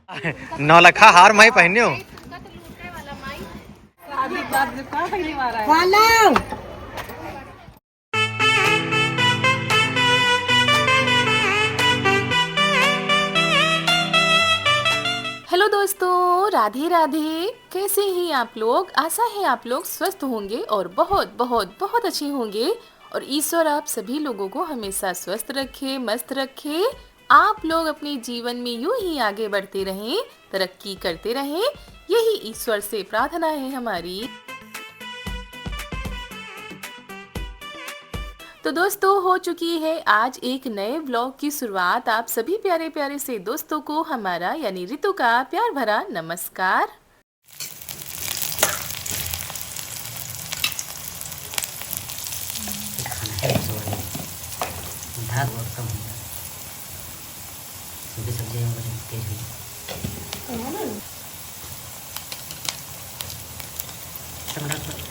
नौलखा हार माई पहने हो। हेलो दोस्तों, राधे राधे। कैसे हैं आप लोग? आशा है आप लोग स्वस्थ होंगे और बहुत बहुत बहुत अच्छे होंगे। और ईश्वर आप सभी लोगों को हमेशा स्वस्थ रखे, मस्त रखे। आप लोग अपने जीवन में यूं ही आगे बढ़ते रहें, तरक्की करते रहें, यही ईश्वर से प्रार्थना है हमारी। तो दोस्तों, हो चुकी है आज एक नए व्लॉग की शुरुआत। आप सभी प्यारे प्यारे से दोस्तों को हमारा यानी ऋतु का प्यार भरा नमस्कार। भाग बहुत कम होता है, सूखी सब्जियाँ तेज हुई टमाटर।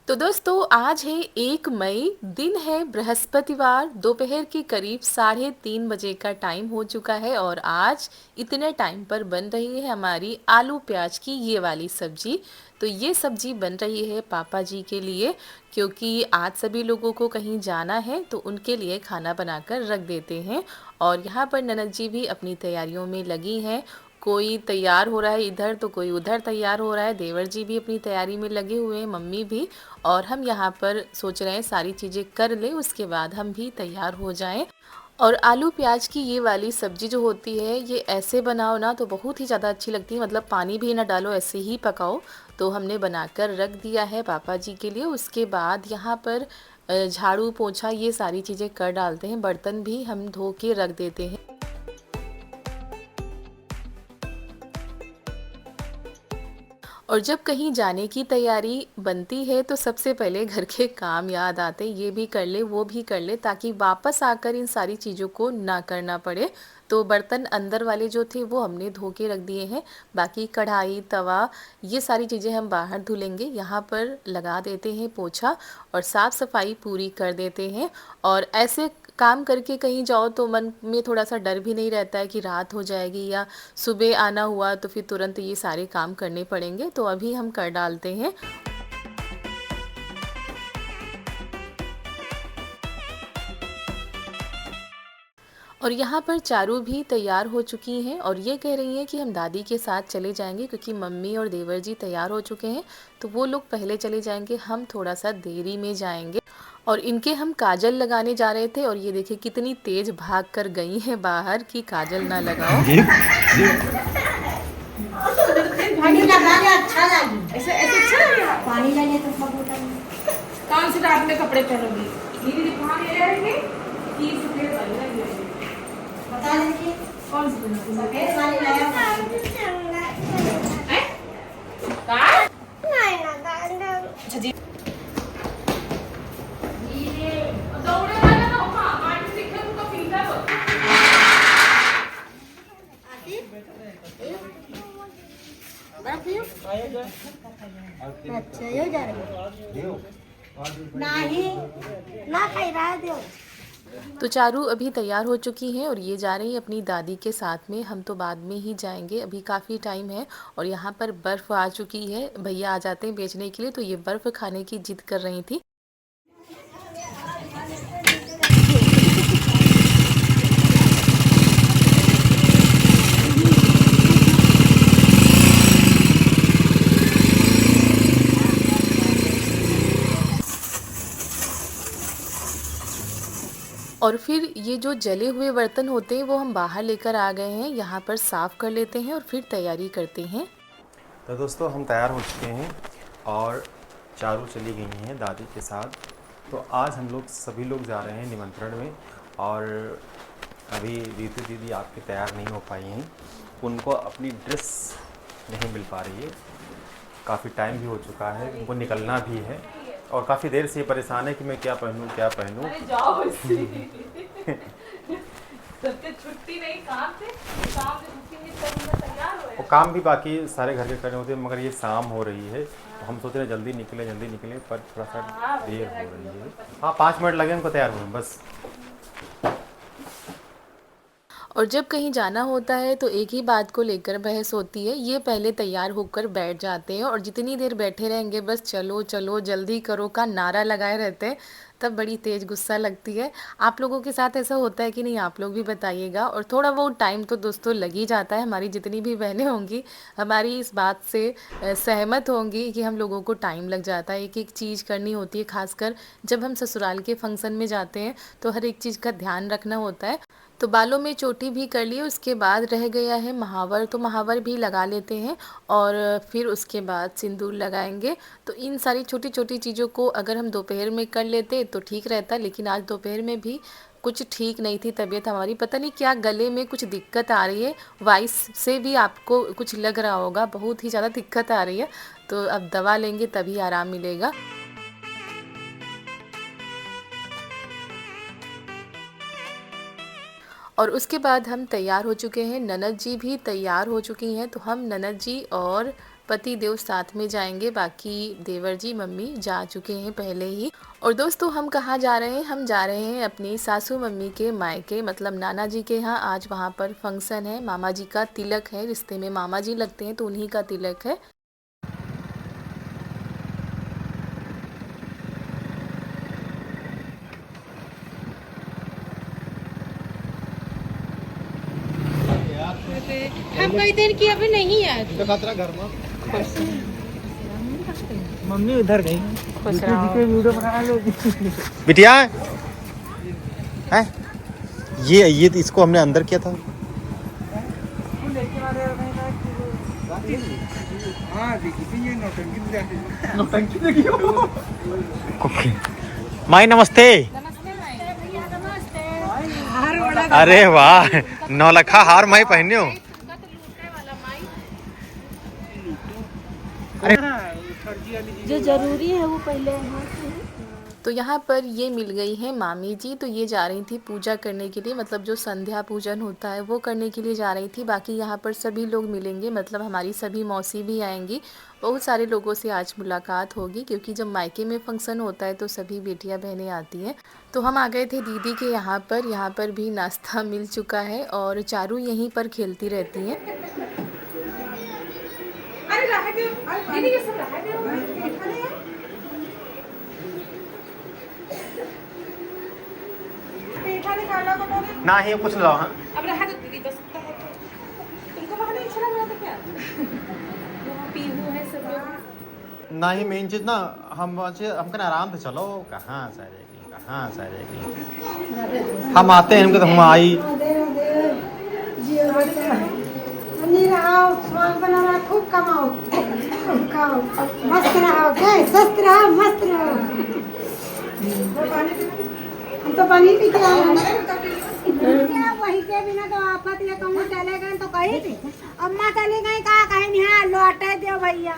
तो दोस्तों, आज है 1 मई, दिन है बृहस्पतिवार। दोपहर के करीब 3:30 बजे का टाइम हो चुका है और आज इतने टाइम पर बन रही है हमारी आलू प्याज की ये वाली सब्जी। तो ये सब्जी बन रही है पापा जी के लिए, क्योंकि आज सभी लोगों को कहीं जाना है तो उनके लिए खाना बनाकर रख देते हैं। और यहाँ पर ननद जी भी अपनी तैयारियों में लगी हैं। कोई तैयार हो रहा है इधर तो कोई उधर तैयार हो रहा है। देवर जी भी अपनी तैयारी में लगे हुए हैं, मम्मी भी। और हम यहाँ पर सोच रहे हैं सारी चीज़ें कर लें, उसके बाद हम भी तैयार हो जाएं। और आलू प्याज की ये वाली सब्ज़ी जो होती है, ये ऐसे बनाओ ना तो बहुत ही ज़्यादा अच्छी लगती है। मतलब पानी भी ना डालो, ऐसे ही पकाओ। तो हमने बनाकर रख दिया है पापा जी के लिए। उसके बाद यहाँ पर झाड़ू पोछा ये सारी चीज़ें कर डालते हैं। बर्तन भी हम धो के रख देते हैं। और जब कहीं जाने की तैयारी बनती है तो सबसे पहले घर के काम याद आते, ये भी कर ले वो भी कर ले, ताकि वापस आकर इन सारी चीज़ों को ना करना पड़े। तो बर्तन अंदर वाले जो थे वो हमने धो के रख दिए हैं। बाकी कढ़ाई तवा ये सारी चीज़ें हम बाहर धुलेंगे। यहाँ पर लगा देते हैं पोछा और साफ़ सफाई पूरी कर देते हैं। और ऐसे काम करके कहीं जाओ तो मन में थोड़ा सा डर भी नहीं रहता है कि रात हो जाएगी या सुबह आना हुआ तो फिर तुरंत ये सारे काम करने पड़ेंगे। तो अभी हम कर डालते हैं। और यहाँ पर चारू भी तैयार हो चुकी हैं और ये कह रही हैं कि हम दादी के साथ चले जाएंगे, क्योंकि मम्मी और देवर जी तैयार हो चुके हैं तो वो लोग पहले चले जाएंगे, हम थोड़ा सा देरी में जाएंगे। और इनके हम काजल लगाने जा रहे थे और ये देखिए कितनी तेज भाग कर गई हैं बाहर कि काजल ना लगाओ। पानी लगा ले, अच्छा लगी। ऐसे ऐसे अच्छा लगेगा। पानी ले ले तो सब होता है। कौन सी रात में कपड़े पहनोगी? दीदी कहाँ ले रहेंगे? 30 रुपए वाली रहेंगे। बता दीजिए कौन सी पहनोगी? सफेद वाली लाया है? कार? नहीं ना गांडा। अच्छा जी। ये दौड़े वाला ना होगा, आठ दिखे उनका पीछा हो। अच्छा ये जा रही नहीं ना खाई रहा दो। तो चारू अभी तैयार हो चुकी हैं और ये जा रही है अपनी दादी के साथ में। हम तो बाद में ही जाएंगे, अभी काफ़ी टाइम है। और यहाँ पर बर्फ़ आ चुकी है, भैया आ जाते हैं बेचने के लिए, तो ये बर्फ़ खाने की जिद कर रही थी। और फिर ये जो जले हुए बर्तन होते हैं वो हम बाहर लेकर आ गए हैं, यहाँ पर साफ़ कर लेते हैं और फिर तैयारी करते हैं। तो दोस्तों, हम तैयार हो चुके हैं और चारू चली गई हैं दादी के साथ। तो आज हम लोग सभी लोग जा रहे हैं निमंत्रण में। और अभी रीतू दीदी आपके तैयार नहीं हो पाई हैं, उनको अपनी ड्रेस नहीं मिल पा रही है। काफ़ी टाइम भी हो चुका है, उनको निकलना भी है और काफ़ी देर से ये परेशान है कि मैं क्या पहनूं क्या पहनूं। सबसे छुट्टी नहीं काम से छुट्टी नहीं सब तैयार हो वो काम भी बाकी सारे घर के करने होते हैं, मगर ये शाम हो रही है तो हम सोच रहे हैं जल्दी निकले, पर थोड़ा सा देर हो रही है। हाँ 5 मिनट लगे हमको तैयार होने बस। और जब कहीं जाना होता है तो एक ही बात को लेकर बहस होती है। ये पहले तैयार होकर बैठ जाते हैं और जितनी देर बैठे रहेंगे बस चलो चलो जल्दी करो का नारा लगाए रहते हैं, तब बड़ी तेज़ गुस्सा लगती है। आप लोगों के साथ ऐसा होता है कि नहीं, आप लोग भी बताइएगा। और थोड़ा वो टाइम तो दोस्तों लग ही जाता है। हमारी जितनी भी बहनें होंगी हमारी इस बात से सहमत होंगी कि हम लोगों को टाइम लग जाता है, एक एक चीज़ करनी होती है। खासकर जब हम ससुराल के फंक्शन में जाते हैं तो हर एक चीज़ का ध्यान रखना होता है। तो बालों में चोटी भी कर ली, उसके बाद रह गया है महावर, तो महावर भी लगा लेते हैं और फिर उसके बाद सिंदूर लगाएंगे। तो इन सारी छोटी छोटी चीज़ों को अगर हम दोपहर में कर लेते तो ठीक रहता, लेकिन आज दोपहर में भी कुछ ठीक नहीं थी तबीयत हमारी। पता नहीं क्या गले में कुछ दिक्कत आ रही है, वॉइस से भी आपको कुछ लग रहा होगा, बहुत ही ज़्यादा दिक्कत आ रही है। तो अब दवा लेंगे तभी आराम मिलेगा। और उसके बाद हम तैयार हो चुके हैं, ननद जी भी तैयार हो चुकी हैं। तो हम ननद जी और पति देव साथ में जाएंगे, बाकी देवर जी मम्मी जा चुके हैं पहले ही। और दोस्तों हम कहाँ जा रहे हैं, हम जा रहे हैं अपनी सासू मम्मी के मायके, मतलब नाना जी के यहाँ। आज वहाँ पर फंक्शन है, मामा जी का तिलक है, रिश्ते में मामा जी लगते हैं तो उन्हीं का तिलक है। हम कई दिन की अभी नहीं है। मम्मी उधर गई वीडियो बना लो। बिटिया है ये तो इसको हमने अंदर किया था। नौटंकी देखियो। माई नमस्ते। अरे वाह, 9 लखा हार माई पहने हो। जो जरूरी है वो पहले तो यहाँ पर ये मिल गई है मामी जी, तो ये जा रही थी पूजा करने के लिए, मतलब जो संध्या पूजन होता है वो करने के लिए जा रही थी। बाकी यहाँ पर सभी लोग मिलेंगे, मतलब हमारी सभी मौसी भी आएंगी। बहुत सारे लोगों से आज मुलाकात होगी, क्योंकि जब मायके में फंक्शन होता है तो सभी बेटियां बहनें आती हैं। तो हम आ गए थे दीदी के यहाँ पर भी नाश्ता मिल चुका है और चारू यहीं पर खेलती रहती हैं। ना ही कुछ लाओ। हाँ अब रहा तो दीदी बस तुमको वहाँ नहीं अच्छा लग रहा था क्या? वहाँ पीहू है सब लोग। ना ही मेन चीज ना हमको ना आराम से चलो, कहाँ से आ जाएगी। हम आते हैं हमको तो हम आई। खूब कमाओ, खूब खाओ, मस्त रहो, स्वस्थ रहो, मस्त रहो। हम तो पानी पीते आए हैं। वही के बिना तो आफत ये कहूँ चले गए तो कही थी, अम्मा चली गई कहा कहीं नहीं लौटे दो भैया।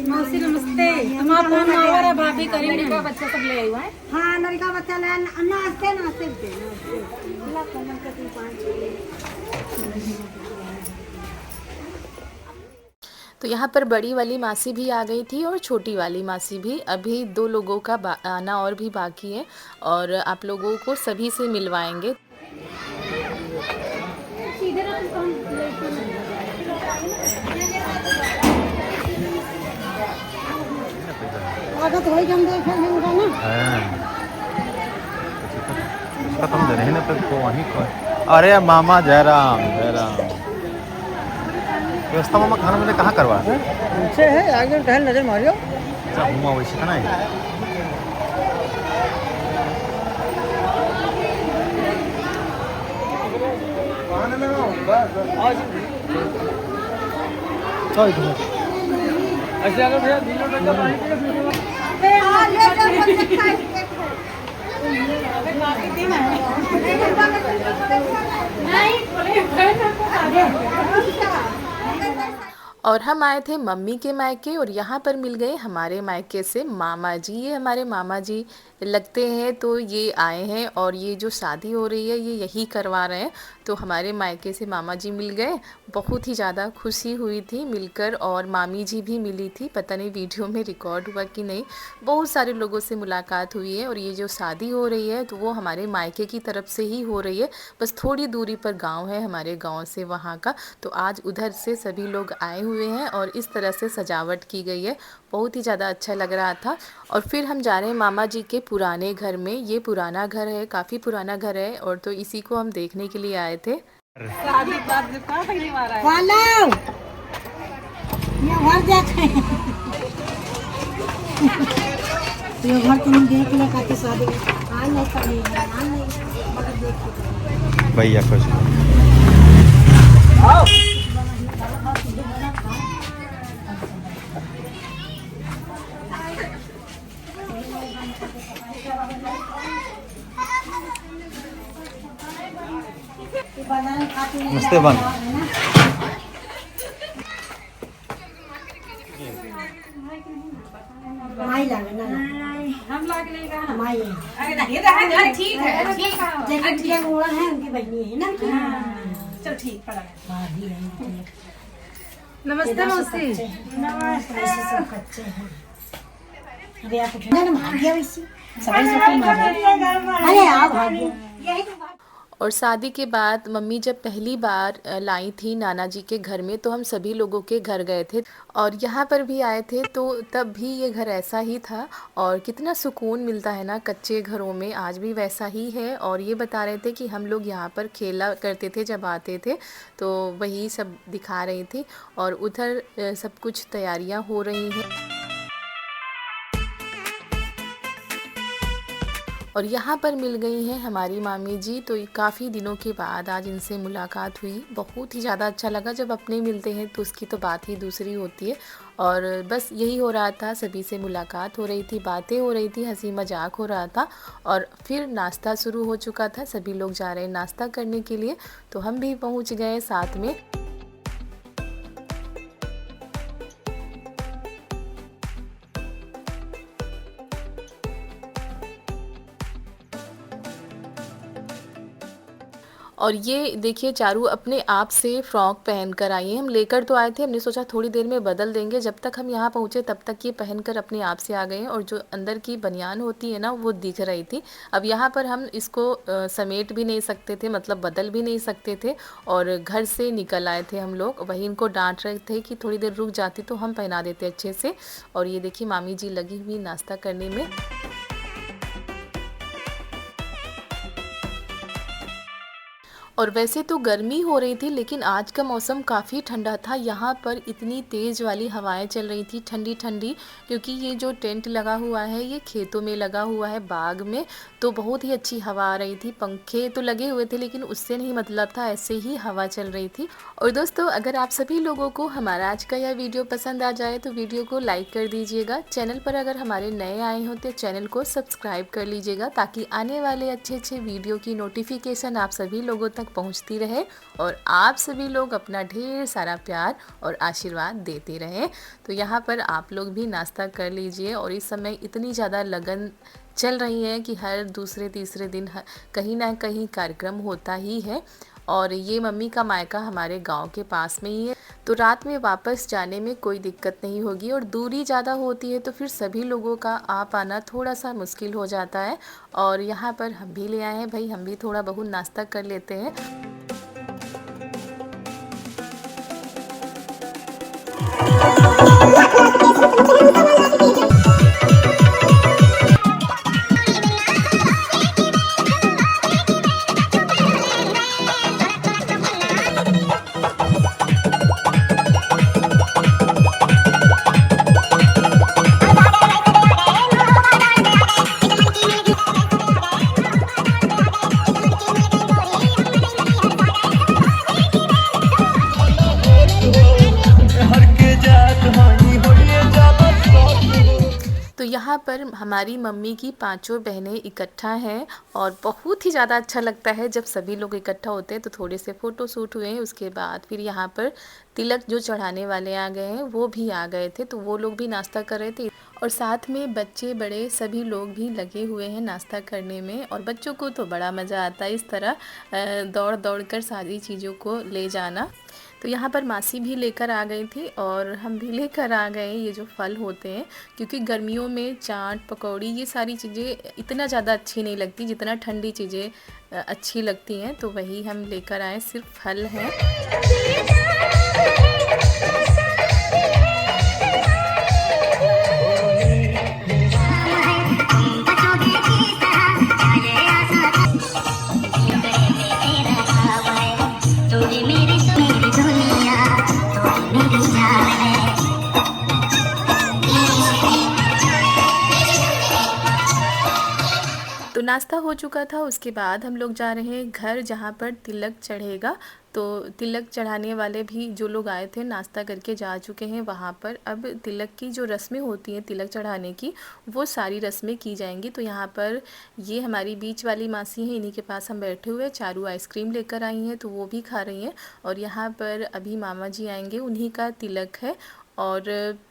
मौसी नमस्ते। हमारा फोन आवर है, भाभी करीब का बच्चा सब ले आए हैं। हाँ लड़का बच्चा ले नाश्ते नाश्ते तो यहाँ पर बड़ी वाली मासी भी आ गई थी और छोटी वाली मासी भी। अभी 2 लोगों का आना और भी बाकी है और आप लोगों को सभी से मिलवाएंगे। स्वागत हो हम देखे ना खत्म दे रहे ना तो वहीं पर। अरे मामा जयराम जयराम। व्यवस्था मामा खाना मैंने कहाँ करवा? पीछे है, आगे टहल नजर मारियो। अच्छा हुआ वैसे था ना। ऐसे अगर भैया दिनों में जब पानी और हम आए थे मम्मी के मायके और यहाँ पर मिल गए हमारे मायके से मामा जी। ये हमारे मामा जी लगते हैं, तो ये आए हैं और ये जो शादी हो रही है ये यही करवा रहे हैं। तो हमारे मायके से मामा जी मिल गए, बहुत ही ज़्यादा खुशी हुई थी मिलकर। और मामी जी भी मिली थी, पता नहीं वीडियो में रिकॉर्ड हुआ कि नहीं। बहुत सारे लोगों से मुलाकात हुई है। और ये जो शादी हो रही है तो वो हमारे मायके की तरफ से ही हो रही है, बस थोड़ी दूरी पर गाँव है हमारे गाँव से वहाँ का। तो आज उधर से सभी लोग आए हुए हैं और इस तरह से सजावट की गई है, बहुत ही ज़्यादा अच्छा लग रहा था। और फिर हम जा रहे हैं मामा जी के पुराने घर में। ये पुराना घर है, काफ़ी पुराना घर है, और तो इसी को हम देखने के लिए आए थे। वालो ये घर जाते हैं। ये घर तुम देख ले काके शादी आज नहीं करनी है, आज नहीं मगर देख भैया खुश नमस्ते बन माई लागे ना हम लाग लेगा माई अरे ठीक है ठीक है लेकिन ये मोड़ा है उनकी बहनी है ना चल ठीक पड़ा भाभी है। नमस्ते मौसी नमस्ते सब कच्चे हैं। अरे आप कुछ ना मार दिया वैसे सभी सबको मार दिया। अरे आप भाग्य यही तो बात। और शादी के बाद मम्मी जब पहली बार लाई थी नाना जी के घर में, तो हम सभी लोगों के घर गए थे और यहाँ पर भी आए थे। तो तब भी ये घर ऐसा ही था और कितना सुकून मिलता है ना कच्चे घरों में, आज भी वैसा ही है। और ये बता रहे थे कि हम लोग यहाँ पर खेला करते थे जब आते थे, तो वही सब दिखा रही थी। और उधर सब कुछ तैयारियाँ हो रही हैं। और यहाँ पर मिल गई हैं हमारी मामी जी, तो काफ़ी दिनों के बाद आज इनसे मुलाकात हुई, बहुत ही ज़्यादा अच्छा लगा। जब अपने मिलते हैं तो उसकी तो बात ही दूसरी होती है। और बस यही हो रहा था, सभी से मुलाकात हो रही थी, बातें हो रही थी, हंसी मजाक हो रहा था। और फिर नाश्ता शुरू हो चुका था, सभी लोग जा रहे हैं नाश्ता करने के लिए, तो हम भी पहुँच गए साथ में। और ये देखिए चारू अपने आप से फ्रॉक पहन कर आई है। हम लेकर तो आए थे, हमने सोचा थोड़ी देर में बदल देंगे, जब तक हम यहाँ पहुँचे तब तक ये पहनकर अपने आप से आ गए हैं। और जो अंदर की बनियान होती है ना वो दिख रही थी। अब यहाँ पर हम इसको समेट भी नहीं सकते थे, मतलब बदल भी नहीं सकते थे। और घर से निकल आए थे हम लोग, वही इनको डांट रहे थे कि थोड़ी देर रुक जाती तो हम पहना देते अच्छे से। और ये देखिए मामी जी लगी हुई नाश्ता करने में। और वैसे तो गर्मी हो रही थी, लेकिन आज का मौसम काफ़ी ठंडा था। यहाँ पर इतनी तेज़ वाली हवाएं चल रही थी, ठंडी ठंडी, क्योंकि ये जो टेंट लगा हुआ है ये खेतों में लगा हुआ है, बाग में, तो बहुत ही अच्छी हवा आ रही थी। पंखे तो लगे हुए थे लेकिन उससे नहीं मतलब था, ऐसे ही हवा चल रही थी। और दोस्तों, अगर आप सभी लोगों को हमारा आज का यह वीडियो पसंद आ जाए तो वीडियो को लाइक कर दीजिएगा। चैनल पर अगर हमारे नए आए हो तो चैनल को सब्सक्राइब कर लीजिएगा, ताकि आने वाले अच्छे अच्छे वीडियो की नोटिफिकेशन आप सभी लोगों तक पहुंचती रहे और आप सभी लोग अपना ढेर सारा प्यार और आशीर्वाद देते रहें। तो यहाँ पर आप लोग भी नाश्ता कर लीजिए। और इस समय इतनी ज़्यादा लगन चल रही है कि हर दूसरे तीसरे दिन कहीं ना कहीं कार्यक्रम होता ही है। और ये मम्मी का मायका हमारे गांव के पास में ही है, तो रात में वापस जाने में कोई दिक्कत नहीं होगी। और दूरी ज़्यादा होती है तो फिर सभी लोगों का आ पाना थोड़ा सा मुश्किल हो जाता है। और यहाँ पर हम भी ले आए हैं भाई, हम भी थोड़ा बहुत नाश्ता कर लेते हैं। पर हमारी मम्मी की पांचों बहनें इकट्ठा हैं और बहुत ही ज़्यादा अच्छा लगता है जब सभी लोग इकट्ठा होते हैं। तो थोड़े से फ़ोटो शूट हुए हैं, उसके बाद फिर यहाँ पर तिलक जो चढ़ाने वाले आ गए हैं वो भी आ गए थे, तो वो लोग भी नाश्ता कर रहे थे और साथ में बच्चे बड़े सभी लोग भी लगे हुए हैं नाश्ता करने में। और बच्चों को तो बड़ा मज़ा आता है इस तरह दौड़ दौड़ कर सारी चीज़ों को ले जाना। तो यहाँ पर मासी भी लेकर आ गई थी और हम भी लेकर आ गए ये जो फल होते हैं, क्योंकि गर्मियों में चाट पकौड़ी ये सारी चीज़ें इतना ज़्यादा अच्छी नहीं लगती जितना ठंडी चीज़ें अच्छी लगती हैं। तो वही हम लेकर आए, सिर्फ फल हैं। तो नाश्ता हो चुका था, उसके बाद हम लोग जा रहे हैं घर जहाँ पर तिलक चढ़ेगा। तो तिलक चढ़ाने वाले भी जो लोग आए थे नाश्ता करके जा चुके हैं वहाँ पर। अब तिलक की जो रस्में होती हैं तिलक चढ़ाने की, वो सारी रस्में की जाएंगी। तो यहाँ पर ये हमारी बीच वाली मासी हैं, इन्हीं के पास हम बैठे हुए। चारू आइसक्रीम लेकर आई हैं तो वो भी खा रही हैं। और यहाँ पर अभी मामा जी आएंगे, उन्हीं का तिलक है। और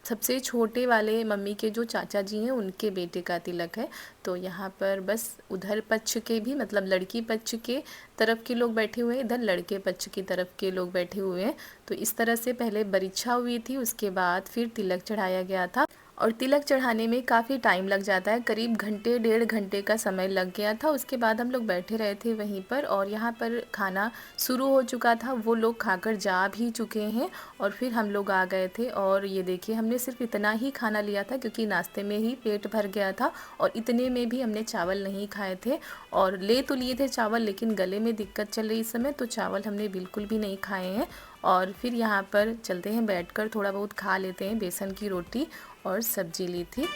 सबसे छोटे वाले मम्मी के जो चाचा जी हैं उनके बेटे का तिलक है। तो यहाँ पर बस उधर पक्ष के भी, मतलब लड़की पक्ष के तरफ के लोग बैठे हुए हैं, इधर लड़के पक्ष की तरफ के लोग बैठे हुए हैं। तो इस तरह से पहले बरीक्षा हुई थी, उसके बाद फिर तिलक चढ़ाया गया था। और तिलक चढ़ाने में काफ़ी टाइम लग जाता है, करीब घंटे 1.5 घंटे का समय लग गया था। उसके बाद हम लोग बैठे रहे थे वहीं पर और यहाँ पर खाना शुरू हो चुका था, वो लोग खाकर जा भी चुके हैं और फिर हम लोग आ गए थे। और ये देखिए हमने सिर्फ इतना ही खाना लिया था क्योंकि नाश्ते में ही पेट भर गया था और इतने में भी हमने चावल नहीं खाए थे। और ले तो लिए थे चावल, लेकिन गले में दिक्कत चल रही इस समय, तो चावल हमने बिल्कुल भी नहीं खाए हैं। और फिर यहाँ पर चलते हैं, बैठकर थोड़ा बहुत खा लेते हैं। बेसन की रोटी और सब्जी ली थी।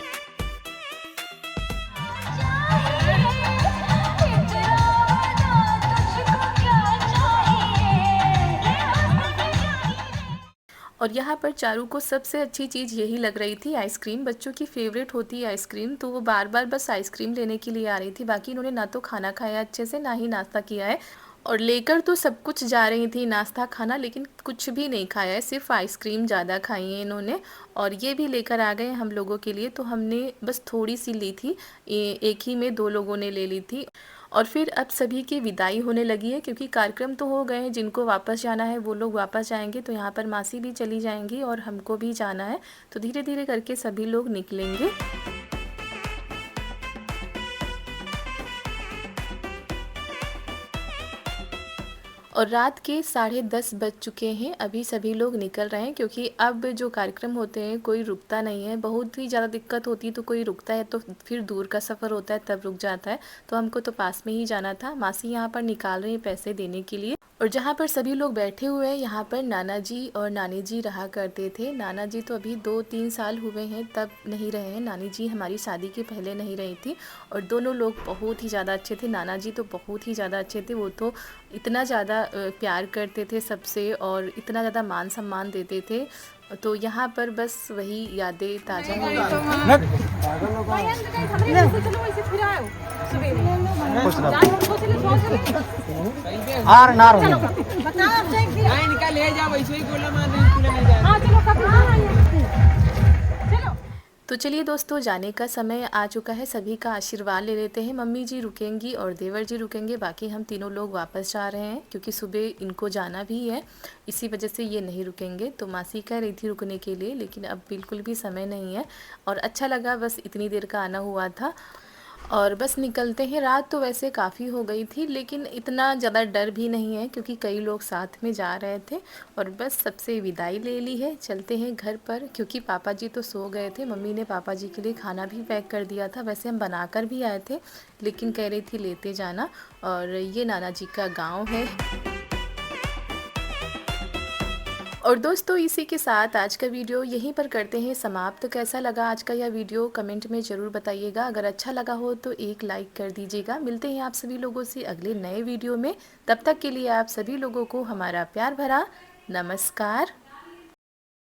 और यहाँ पर चारू को सबसे अच्छी चीज़ यही लग रही थी, आइसक्रीम। बच्चों की फेवरेट होती है आइसक्रीम, तो वो बार बार बस आइसक्रीम लेने के लिए आ रही थी। बाकी इन्होंने ना तो खाना खाया अच्छे से, ना ही नाश्ता किया है। और लेकर तो सब कुछ जा रही थी, नाश्ता खाना, लेकिन कुछ भी नहीं खाया है, सिर्फ आइसक्रीम ज़्यादा खाई है इन्होंने। और ये भी लेकर आ गए हम लोगों के लिए, तो हमने बस थोड़ी सी ली थी, एक ही में 2 लोगों ने ले ली थी। और फिर अब सभी की विदाई होने लगी है, क्योंकि कार्यक्रम तो हो गए हैं, जिनको वापस जाना है वो लोग वापस जाएंगे। तो यहाँ पर मासी भी चली जाएंगी और हमको भी जाना है, तो धीरे धीरे करके सभी लोग निकलेंगे। और रात के 10:30 बज चुके हैं, अभी सभी लोग निकल रहे हैं, क्योंकि अब जो कार्यक्रम होते हैं कोई रुकता नहीं है। बहुत ही ज़्यादा दिक्कत होती है तो कोई रुकता है, तो फिर दूर का सफ़र होता है तब रुक जाता है। तो हमको तो पास में ही जाना था। मासी यहाँ पर निकाल रही है पैसे देने के लिए। और जहाँ पर सभी लोग बैठे हुए हैं, यहाँ पर नाना जी और नानी जी रहा करते थे। नाना जी तो अभी 2-3 साल हुए हैं तब नहीं रहे हैं, नानी जी हमारी शादी के पहले नहीं रही थी। और दोनों लोग बहुत ही ज़्यादा अच्छे थे। नाना जी तो बहुत ही ज़्यादा अच्छे थे, वो तो इतना ज़्यादा प्यार करते थे सबसे और इतना ज़्यादा मान सम्मान देते थे। तो यहाँ पर बस वही यादें ताज़ा हो गई। तो चलिए दोस्तों, जाने का समय आ चुका है, सभी का आशीर्वाद ले लेते हैं। मम्मी जी रुकेंगी और देवर जी रुकेंगे, बाकी हम तीनों लोग वापस जा रहे हैं, क्योंकि सुबह इनको जाना भी है, इसी वजह से ये नहीं रुकेंगे। तो मासी कह रही थी रुकने के लिए, लेकिन अब बिल्कुल भी समय नहीं है। और अच्छा लगा, बस इतनी देर का आना हुआ था और बस निकलते हैं। रात तो वैसे काफ़ी हो गई थी, लेकिन इतना ज़्यादा डर भी नहीं है, क्योंकि कई लोग साथ में जा रहे थे। और बस सबसे विदाई ले ली है, चलते हैं घर पर, क्योंकि पापा जी तो सो गए थे। मम्मी ने पापा जी के लिए खाना भी पैक कर दिया था, वैसे हम बनाकर भी आए थे, लेकिन कह रही थी लेते जाना। और ये नाना जी का गाँव है। और दोस्तों, इसी के साथ आज का वीडियो यहीं पर करते हैं समाप्त। कैसा लगा आज का यह वीडियो कमेंट में ज़रूर बताइएगा। अगर अच्छा लगा हो तो एक लाइक कर दीजिएगा। मिलते हैं आप सभी लोगों से अगले नए वीडियो में। तब तक के लिए आप सभी लोगों को हमारा प्यार भरा नमस्कार।